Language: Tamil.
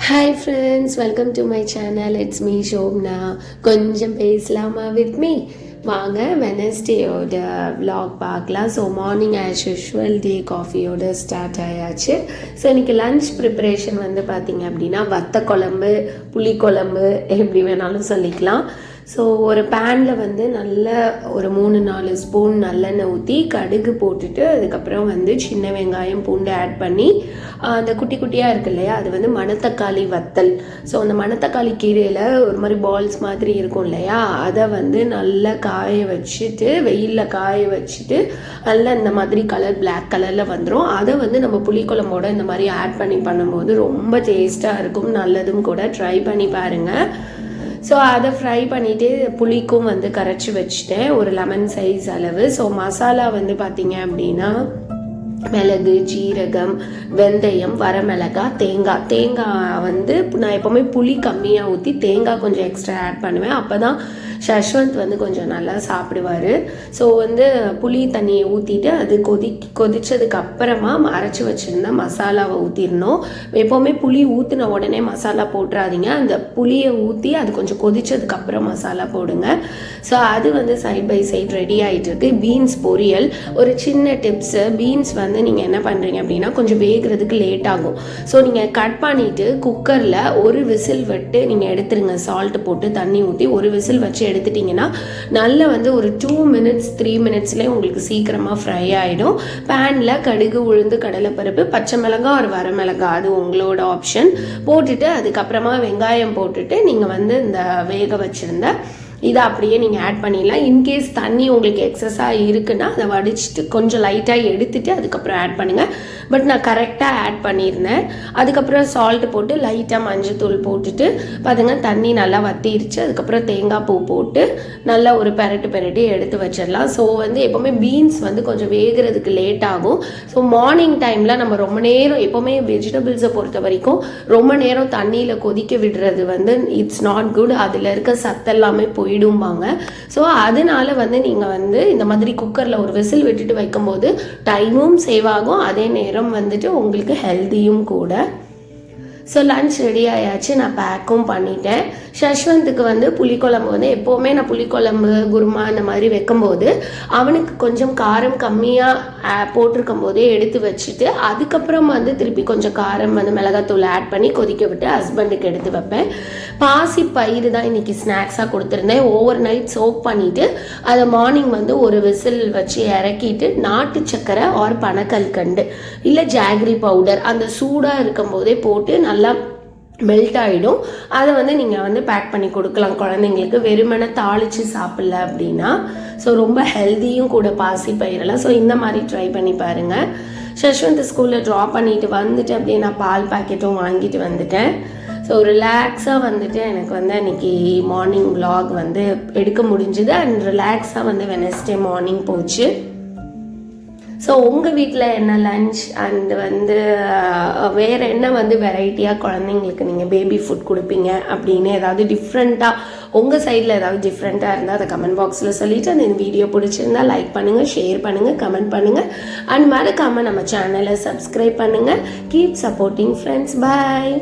Hi friends, welcome to my channel. It's me Shobna. கொஞ்சம் பேசலாமா with me? வாங்க வெனஸ்டேயோட vlog பார்க்கலாம். ஸோ மார்னிங் ஆஸ் யூஷுவல் டே காஃபியோட ஸ்டார்ட் ஆயாச்சு. ஸோ இன்றைக்கி லன்ச் ப்ரிப்ரேஷன் வந்து பார்த்திங்க அப்படின்னா வத்த குழம்பு, புளிக்குழம்பு எப்படி வேணாலும் சொல்லிக்கலாம். ஸோ ஒரு பேனில் வந்து நல்ல ஒரு 3-4 ஸ்பூன் நல்லெண்ணெய் ஊற்றி கடுகு போட்டுட்டு அதுக்கப்புறம் வந்து சின்ன வெங்காயம் பூண்டு ஆட் பண்ணி அந்த குட்டி குட்டியாக இருக்கு இல்லையா, அது வந்து மணத்தக்காளி வத்தல். ஸோ அந்த மணத்தக்காளி கீரையில் ஒரு மாதிரி பால்ஸ் மாதிரி இருக்கும் இல்லையா, அதை வந்து நல்லா காய வச்சுட்டு வெயிலில் காய வச்சுட்டு நல்லா இந்த மாதிரி கலர் பிளாக் கலரில் வந்துடும். அதை வந்து நம்ம புளிக்குழம்போட இந்த மாதிரி ஆட் பண்ணி பண்ணும்போது ரொம்ப டேஸ்ட்டாக இருக்கும், நல்லதும் கூட. ட்ரை பண்ணி பாருங்கள். ஸோ அதை ஃப்ரை பண்ணிவிட்டு புளிக்கும் வந்து கரைச்சி வச்சுட்டேன் ஒரு லெமன் சைஸ் அளவு. ஸோ மசாலா வந்து பார்த்திங்க அப்படின்னா மிளகு, ஜீரகம், வெந்தயம், வரமிளகாய், தேங்காய் வந்து நான் எப்போவுமே புளி கம்மியாக ஊற்றி தேங்காய் கொஞ்சம் எக்ஸ்ட்ரா ஆட் பண்ணுவேன். அப்போ தான் ஷஷ்வந்த் வந்து கொஞ்சம் நல்லா சாப்பிடுவார். ஸோ வந்து புளி தண்ணியை ஊற்றிட்டு அது கொதிச்சதுக்கு அப்புறமா அரைச்சி வச்சுருந்தா மசாலாவை ஊற்றிடணும். எப்போவுமே புளி ஊற்றின உடனே மசாலா போட்டுறாதீங்க, அந்த புளியை ஊற்றி அது கொஞ்சம் கொதிச்சதுக்கு அப்புறம் மசாலா போடுங்க. ஸோ அது வந்து சைட் பை சைட் ரெடி ஆகிட்டு இருக்கு. பீன்ஸ் பொரியல். ஒரு சின்ன டிப்ஸு, பீன்ஸ் வந்து நீங்கள் என்ன பண்ணுறீங்க அப்படின்னா கொஞ்சம் வேகிறதுக்கு லேட் ஆகும். ஸோ நீங்கள் கட் பண்ணிவிட்டு குக்கரில் ஒரு விசில் விட்டு நீங்கள் எடுத்துருங்க. சால்ட்டு போட்டு தண்ணி ஊற்றி ஒரு விசில் வச்சு எடுத்துட்டிங்கன்னா நல்ல வந்து ஒரு 2 minutes 3 minutesலேயே உங்களுக்கு சீக்கிரமாக ஃப்ரை ஆகிடும். பேனில் கடுகு, உளுந்து, கடலைப்பருப்பு, பச்சை மிளகாய் ஒரு வரமிளகாய், அது உங்களோட ஆப்ஷன், போட்டுட்டு அதுக்கப்புறமா வெங்காயம் போட்டுட்டு நீங்கள் வந்து இந்த வேக வச்சுருந்த இதை அப்படியே நீங்கள் ஆட் பண்ணிடலாம். இன்கேஸ் தண்ணி உங்களுக்கு எக்ஸஸாக இருக்குன்னா அதை வடிச்சிட்டு கொஞ்சம் லைட்டாக எடுத்துகிட்டு அதுக்கப்புறம் ஆட் பண்ணுங்கள். பட் நான் கரெக்டாக ஆட் பண்ணியிருந்தேன். அதுக்கப்புறம் சால்ட்டு போட்டு லைட்டாக மஞ்சத்தூள் போட்டுட்டு பாருங்க தண்ணி நல்லா வத்திருச்சு. அதுக்கப்புறம் தேங்காய் பூ போட்டு நல்லா ஒரு பெரட்டி எடுத்து வச்சிடலாம். ஸோ வந்து எப்போவுமே பீன்ஸ் வந்து கொஞ்சம் வேகிறதுக்கு லேட் ஆகும். ஸோ மார்னிங் டைமில் நம்ம ரொம்ப நேரம் எப்போவுமே வெஜிடபிள்ஸை பொறுத்த வரைக்கும் ரொம்ப நேரம் தண்ணியில் கொதிக்க விடுறது வந்து இட்ஸ் நாட் குட். அதில் இருக்க சத்தெல்லாமே போயிடும்பாங்க. ஸோ அதனால வந்து நீங்கள் வந்து இந்த மாதிரி குக்கரில் ஒரு விசில் விட்டுட்டு வைக்கும்போது டைமும் சேவ் ஆகும், அதே நேரம் வந்துட்டு உங்களுக்கு ஹெல்த்தியும் கூட. ஸோ லன்ச் ரெடி ஆயாச்சு, நான் பேக்கும் பண்ணிட்டேன். ஷஷ்வந்துக்கு வந்து புளிக்குழம்பு வந்து எப்போவுமே நான் புளிக்குழம்பு, குருமா இந்த மாதிரி வைக்கும்போது அவனுக்கு கொஞ்சம் காரம் கம்மியாக போட்டிருக்கும் போதே எடுத்து வச்சுட்டு அதுக்கப்புறம் வந்து திருப்பி கொஞ்சம் காரம் வந்து மிளகாத்தூள் ஆட் பண்ணி கொதிக்க விட்டு ஹஸ்பண்டுக்கு எடுத்து வைப்பேன். பாசி பயிறு தான் இன்றைக்கி ஸ்நாக்ஸாக கொடுத்துருந்தேன். ஓவர் நைட் சோக் பண்ணிவிட்டு அதை மார்னிங் வந்து ஒரு விசில் வச்சு இறக்கிட்டு நாட்டு சக்கரை ஆர் பனக்கல்கண்டு இல்லை ஜாகரி பவுடர் அந்த சூடாக இருக்கும் போதே போட்டு நல்லா மெல்ட் ஆகிடும். அதை வந்து நீங்கள் வந்து பேக் பண்ணி கொடுக்கலாம் குழந்தைங்களுக்கு, வெறுமனை தாளித்து சாப்பிடல அப்படின்னா. ஸோ ரொம்ப ஹெல்த்தியும் கூட பாசி பயிரெல்லாம். ஸோ இந்த மாதிரி ட்ரை பண்ணி பாருங்கள். ஷஷ்வந்த் ஸ்கூலில் ட்ராப் பண்ணிவிட்டு வந்துட்டு அப்படியே நான் பால் பாக்கெட்டும் வாங்கிட்டு வந்துட்டேன். ஸோ ரிலாக்ஸாக வந்துட்டு எனக்கு வந்து அன்றைக்கி மார்னிங் vlog வந்து எடுக்க முடிஞ்சுது. அண்ட் ரிலாக்ஸாக வந்து வெனஸ்டே மார்னிங் போச்சு. ஸோ உங்கள் வீட்டில் என்ன லன்ச் அண்ட் வந்து வேறு என்ன வந்து வெரைட்டியாக குழந்தைங்களுக்கு நீங்கள் பேபி ஃபுட் கொடுப்பீங்க அப்படின்னு ஏதாவது டிஃப்ரெண்ட்டாக உங்கள் சைடில் ஏதாவது டிஃப்ரெண்ட்டாக இருந்தால் அதை கமெண்ட் பாக்ஸில் சொல்லிவிட்டு அந்த வீடியோ பிடிச்சிருந்தா லைக் பண்ணுங்கள், ஷேர் பண்ணுங்கள், கமெண்ட் பண்ணுங்கள் அண்ட் மறக்காமல் நம்ம சேனலை சப்ஸ்கிரைப் பண்ணுங்கள். Keep supporting friends. பாய்.